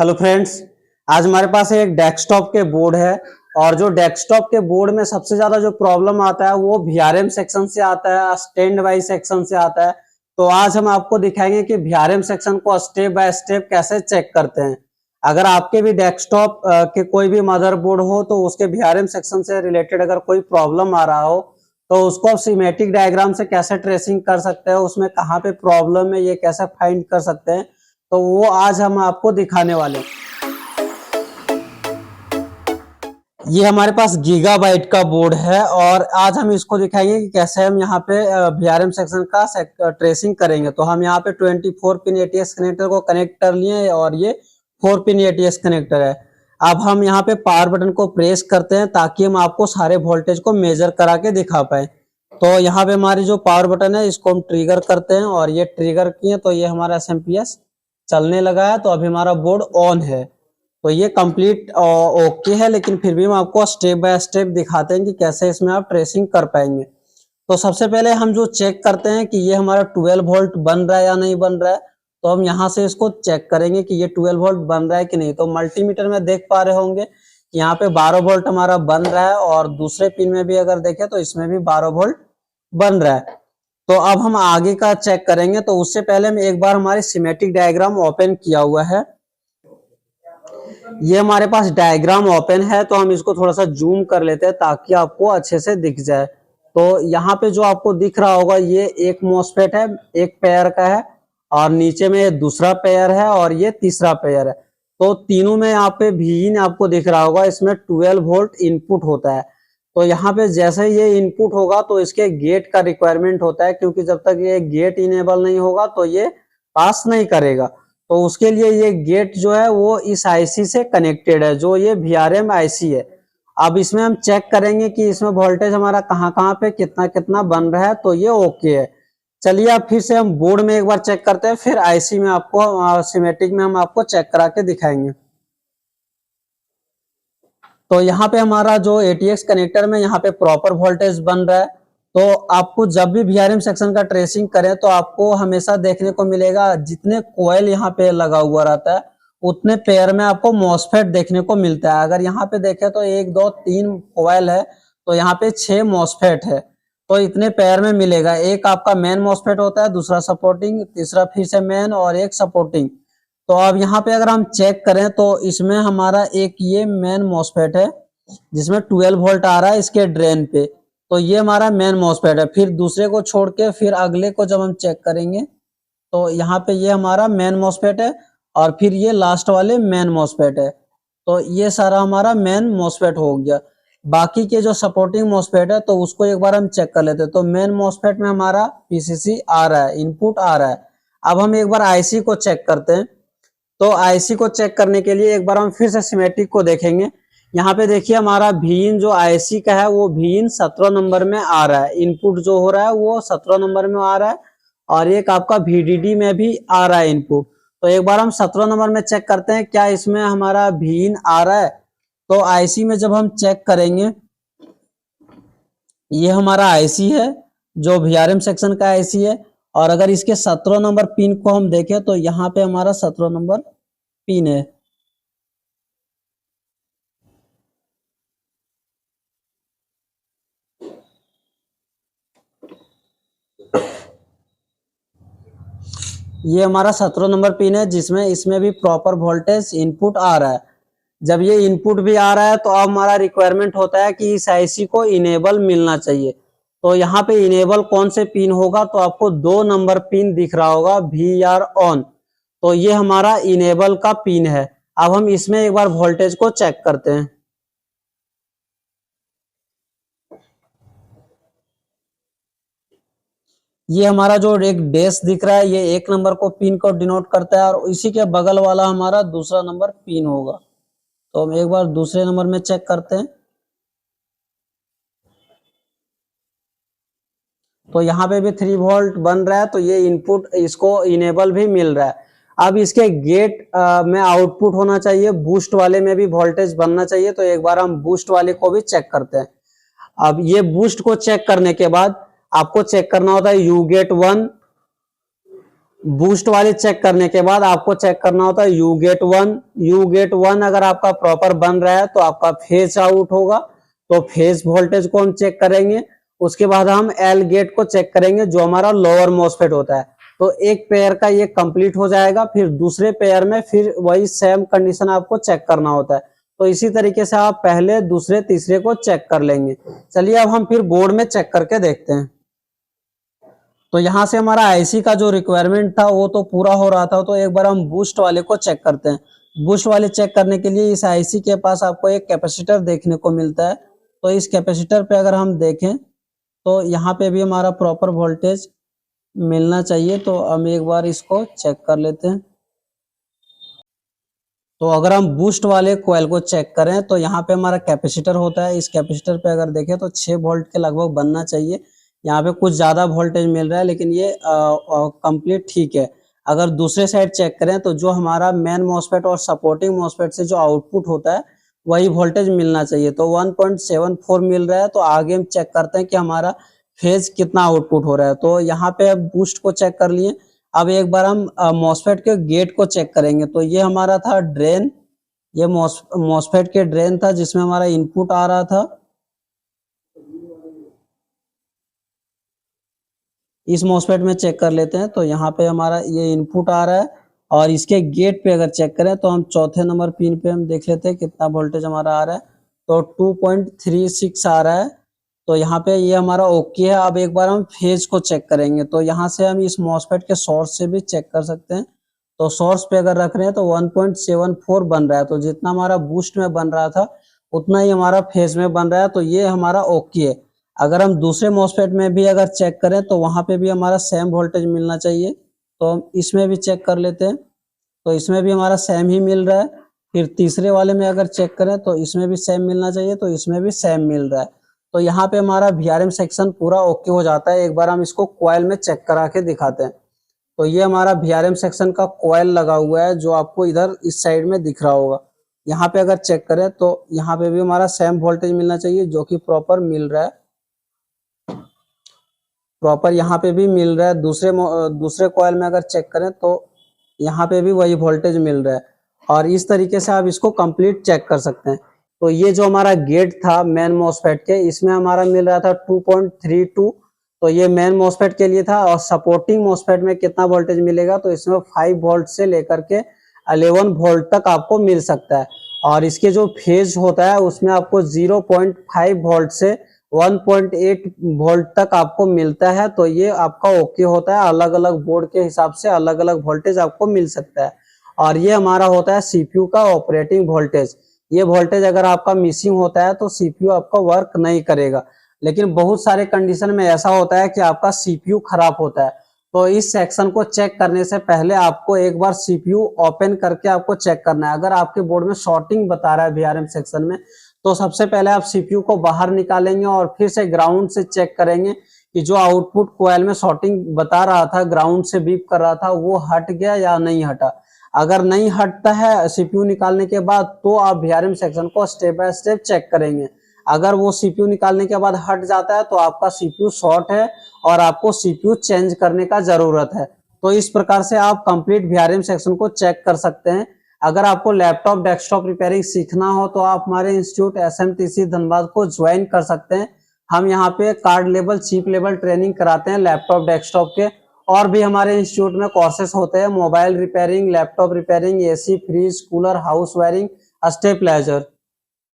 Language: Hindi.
हेलो फ्रेंड्स, आज हमारे पास एक डेस्कटॉप के बोर्ड है। और जो डेस्कटॉप के बोर्ड में सबसे ज्यादा जो प्रॉब्लम आता है वो VRM सेक्शन से आता है, स्टैंड बाई सेक्शन से आता है। तो आज हम आपको दिखाएंगे कि VRM सेक्शन को स्टेप बाय स्टेप कैसे चेक करते हैं। अगर आपके भी डेस्कटॉप के कोई भी मदरबोर्ड हो तो उसके VRM सेक्शन से रिलेटेड अगर कोई प्रॉब्लम आ रहा हो तो उसको आप सीमेटिक डायग्राम से कैसे ट्रेसिंग कर सकते हैं, उसमें कहाँ पे प्रॉब्लम है ये कैसे फाइंड कर सकते हैं, तो वो आज हम आपको दिखाने वाले हैं। ये हमारे पास गीगाबाइट का बोर्ड है और आज हम इसको दिखाएंगे कि कैसे हम यहाँ पे VRM सेक्शन का ट्रेसिंग करेंगे। तो हम यहाँ पे 24 पिन ATX कनेक्टर को कनेक्ट कर लिए और ये 4 पिन ATX कनेक्टर है। अब हम यहाँ पे पावर बटन को प्रेस करते हैं ताकि हम आपको सारे वोल्टेज को मेजर करा के दिखा पाए। तो यहाँ पे हमारी जो पावर बटन है इसको हम ट्रिगर करते हैं और ये ट्रिगर किए तो ये हमारा SMPS चलने लगा है। तो अभी हमारा बोर्ड ऑन है। तो ये कंप्लीट ओके है, लेकिन फिर भी हम आपको स्टेप बाय स्टेप दिखाते हैं कि कैसे इसमें आप ट्रेसिंग कर पाएंगे। तो सबसे पहले हम जो चेक करते हैं कि ये हमारा 12 वोल्ट बन रहा है या नहीं बन रहा है, तो हम यहाँ से इसको चेक करेंगे कि ये 12 वोल्ट बन रहा है कि नहीं। तो मल्टीमीटर में देख पा रहे होंगे कि यहाँ पे 12 वोल्ट हमारा बन रहा है और दूसरे पिन में भी अगर देखें तो इसमें भी 12 वोल्ट बन रहा है। तो अब हम आगे का चेक करेंगे। तो उससे पहले हम एक बार हमारी सीमेटिक डायग्राम ओपन किया हुआ है। ये हमारे पास डायग्राम ओपन है, तो हम इसको थोड़ा सा जूम कर लेते हैं ताकि आपको अच्छे से दिख जाए। तो यहाँ पे जो आपको दिख रहा होगा ये एक मॉसफेट है, एक पेयर का है, और नीचे में दूसरा पेयर है और ये तीसरा पेयर है। तो तीनों में यहाँ पे Vin आपको दिख रहा होगा, इसमें 12 वोल्ट इनपुट होता है। तो यहाँ पे जैसे ये इनपुट होगा तो इसके गेट का रिक्वायरमेंट होता है, क्योंकि जब तक ये गेट इनेबल नहीं होगा तो ये पास नहीं करेगा। तो उसके लिए ये गेट जो है वो इस IC से कनेक्टेड है, जो ये VRM IC है। अब इसमें हम चेक करेंगे कि इसमें वोल्टेज हमारा कहाँ पे कितना कितना बन रहा है। तो ये ओके है। चलिए अब फिर से हम बोर्ड में एक बार चेक करते हैं, फिर IC में आपको सीमेटिक में हम आपको चेक करा के दिखाएंगे। तो यहाँ पे हमारा जो ATX कनेक्टर में यहाँ पे प्रॉपर वोल्टेज बन रहा है। तो आपको जब भी VRM सेक्शन का ट्रेसिंग करें तो आपको हमेशा देखने को मिलेगा जितने कोयल यहाँ पे लगा हुआ रहता है उतने पेयर में आपको मॉसफेट देखने को मिलता है। अगर यहाँ पे देखें तो 1 2 3 कोयल है, तो यहाँ पे 6 मॉसफेट है। तो इतने पेयर में मिलेगा। एक आपका मेन मॉसफेट होता है, दूसरा सपोर्टिंग, तीसरा फिर से मेन और एक सपोर्टिंग। तो अब यहाँ पे अगर हम चेक करें तो इसमें हमारा एक ये मेन मॉसफेट है जिसमें 12 वोल्ट आ रहा है इसके ड्रेन पे। तो ये हमारा मेन मॉसफेट है। फिर दूसरे को छोड़ के फिर अगले को जब हम चेक करेंगे तो यहाँ पे ये हमारा मेन मॉसफेट है और फिर ये लास्ट वाले मेन मॉसफेट है। तो ये सारा हमारा मेन मॉसफेट हो गया। बाकी के जो सपोर्टिंग मॉसफेट है तो उसको एक बार हम चेक कर लेते हैं। तो मेन मॉसफेट में हमारा PCC आ रहा है, इनपुट आ रहा है। अब हम एक बार IC को चेक करते हैं। तो IC को चेक करने के लिए एक बार हम फिर से सीमेटिक को देखेंगे। यहाँ पे देखिए हमारा Vin जो IC का है वो Vin 17 नंबर में आ रहा है। इनपुट जो हो रहा है वो 17 नंबर में आ रहा है और एक आपका VDD में भी आ रहा है इनपुट। तो एक बार हम 17 नंबर में चेक करते हैं क्या इसमें हमारा Vin आ रहा है। तो IC में जब हम चेक करेंगे, ये हमारा IC है जो VRM सेक्शन का IC है। और अगर इसके 17 नंबर पिन को हम देखें तो यहाँ पे हमारा 17 नंबर पिन है। ये हमारा 17 नंबर पिन है जिसमें इसमें भी प्रॉपर वोल्टेज इनपुट आ रहा है। जब ये इनपुट भी आ रहा है तो अब हमारा रिक्वायरमेंट होता है कि इस IC को इनेबल मिलना चाहिए। तो यहाँ पे इनेबल कौन से पिन होगा, तो आपको 2 नंबर पिन दिख रहा होगा VR ऑन। तो ये हमारा इनेबल का पिन है। अब हम इसमें एक बार वोल्टेज को चेक करते हैं। ये हमारा जो एक डैश दिख रहा है ये 1 नंबर को पिन को डिनोट करता है और इसी के बगल वाला हमारा दूसरा नंबर पिन होगा। तो हम एक बार दूसरे नंबर में चेक करते हैं। तो यहाँ पे भी 3 वोल्ट बन रहा है, तो ये इनपुट इसको इनेबल भी मिल रहा है। अब इसके गेट में आउटपुट होना चाहिए, बूस्ट वाले में भी वोल्टेज बनना चाहिए। तो एक बार हम बूस्ट वाले को भी चेक करते हैं। अब ये बूस्ट को चेक करने के बाद आपको चेक करना होता है U गेट 1 बूस्ट वाले चेक करने के बाद आपको चेक करना होता है यू गेट वन। अगर आपका प्रॉपर बन रहा है तो आपका फेज आउट होगा, तो फेज वोल्टेज को हम चेक करेंगे। उसके बाद हम एल गेट को चेक करेंगे जो हमारा लोअर मॉसफेट होता है। तो एक पेयर का ये कंप्लीट हो जाएगा, फिर दूसरे पेयर में फिर वही सेम कंडीशन आपको चेक करना होता है। तो इसी तरीके से आप पहले दूसरे तीसरे को चेक कर लेंगे। चलिए अब हम फिर बोर्ड में चेक करके देखते हैं। तो यहाँ से हमारा आईसी का जो रिक्वायरमेंट था वो तो पूरा हो रहा था, तो एक बार हम बूस्ट वाले को चेक करते हैं। बूस्ट वाले चेक करने के लिए इस आईसी के पास आपको एक कैपेसिटर देखने को मिलता है। तो इस कैपेसिटर पे अगर हम देखें तो यहाँ पे भी हमारा प्रॉपर वोल्टेज मिलना चाहिए। तो हम एक बार इसको चेक कर लेते हैं। तो अगर हम बूस्ट वाले कॉइल को चेक करें तो यहाँ पे हमारा कैपेसिटर होता है। इस कैपेसिटर पे अगर देखें तो 6 वोल्ट के लगभग बनना चाहिए। यहाँ पे कुछ ज्यादा वोल्टेज मिल रहा है, लेकिन ये कंप्लीट ठीक है। अगर दूसरे साइड चेक करें तो जो हमारा मेन मॉसफेट और सपोर्टिंग मॉसफेट से जो आउटपुट होता है वही वोल्टेज मिलना चाहिए। तो 1.74 मिल रहा है। तो आगे हम चेक करते हैं कि हमारा फेज कितना आउटपुट हो रहा है। तो यहाँ पे अब बूस्ट को चेक कर लिए। अब एक बार हम मॉसफेट के गेट को चेक करेंगे। तो ये हमारा था ड्रेन, ये मॉसफेट के ड्रेन था जिसमें हमारा इनपुट आ रहा था। इस मॉसफेट में चेक कर लेते हैं। तो यहाँ पे हमारा ये इनपुट आ रहा है, और इसके गेट पे अगर चेक करें तो हम चौथे नंबर पिन पे हम देख लेते हैं कितना वोल्टेज हमारा आ रहा है। तो 2.36 आ रहा है। तो यहाँ पे ये हमारा ओके है। अब एक बार हम फेज को चेक करेंगे। तो यहाँ से हम इस मॉसफेट के सोर्स से भी चेक कर सकते हैं। तो सोर्स पे अगर रख रहे हैं तो 1.74 बन रहा है। तो जितना हमारा बूस्ट में बन रहा था उतना ही हमारा फेज में बन रहा है। तो ये हमारा ओके है। अगर हम दूसरे मॉसफेट में भी अगर चेक करें तो वहां पे भी हमारा सेम वोल्टेज मिलना चाहिए। तो हम इसमें भी चेक कर लेते हैं। तो इसमें भी हमारा सेम ही मिल रहा है। फिर तीसरे वाले में अगर चेक करें तो इसमें भी सेम मिलना चाहिए। तो इसमें भी सेम मिल रहा है। तो यहाँ पे हमारा वीआरएम सेक्शन पूरा ओके हो जाता है। एक बार हम इसको कॉइल में चेक करा के दिखाते हैं। तो ये हमारा वीआरएम सेक्शन का कॉइल लगा हुआ है जो आपको इधर इस साइड में दिख रहा होगा। यहाँ पे अगर चेक करें तो यहाँ पे भी हमारा सेम वोल्टेज मिलना चाहिए जो कि प्रॉपर मिल रहा है। प्रॉपर यहाँ पे भी मिल रहा है। दूसरे कॉइल में अगर चेक करें तो यहाँ पे भी वही वोल्टेज मिल रहा है। और इस तरीके से आप इसको कंप्लीट चेक कर सकते हैं। तो ये जो हमारा गेट था मेन मॉसफेट के, इसमें हमारा मिल रहा था 2.32। तो ये मेन मॉसफेट के लिए था। और सपोर्टिंग मॉसफेट में कितना वोल्टेज मिलेगा तो इसमें 5 वोल्ट से लेकर के 11 वोल्ट तक आपको मिल सकता है। और इसके जो फेज होता है उसमें आपको 0.5 वोल्ट से 1.8 वोल्ट तक आपको मिलता है। तो ये आपका ओके होता है। अलग अलग बोर्ड के हिसाब से अलग अलग वोल्टेज आपको मिल सकता है। और ये हमारा होता है सीपीयू का ऑपरेटिंग वोल्टेज। ये वोल्टेज अगर आपका मिसिंग होता है तो सीपीयू आपका वर्क नहीं करेगा। लेकिन बहुत सारे कंडीशन में ऐसा होता है कि आपका सीपीयू खराब होता है। तो इस सेक्शन को चेक करने से पहले आपको एक बार सीपीयू ओपन करके आपको चेक करना है। अगर आपके बोर्ड में शॉर्टिंग बता रहा है वीआरएम सेक्शन में, तो सबसे पहले आप सीपीयू को बाहर निकालेंगे और फिर से ग्राउंड से चेक करेंगे कि जो आउटपुट कॉइल में शॉर्टिंग बता रहा था, ग्राउंड से बीप कर रहा था, वो हट गया या नहीं हटा। अगर नहीं हटता है सीपीयू निकालने के बाद तो आप वीआरएम सेक्शन को स्टेप बाय स्टेप चेक करेंगे। अगर वो सीपीयू निकालने के बाद हट जाता है तो आपका सीपीयू शॉर्ट है और आपको सीपीयू चेंज करने का जरूरत है। तो इस प्रकार से आप कंप्लीट वीआरएम सेक्शन को चेक कर सकते हैं। अगर आपको लैपटॉप डेस्कटॉप रिपेयरिंग सीखना हो तो आप हमारे इंस्टीट्यूट एसएमटीसी धनबाद को ज्वाइन कर सकते हैं। हम यहाँ पे card level chip level training कराते हैं लैपटॉप डेस्कटॉप के। और भी हमारे इंस्टीट्यूट में कोर्सेस होते हैं mobile repairing, laptop repairing, AC fridge cooler, house wiring, stabiliser.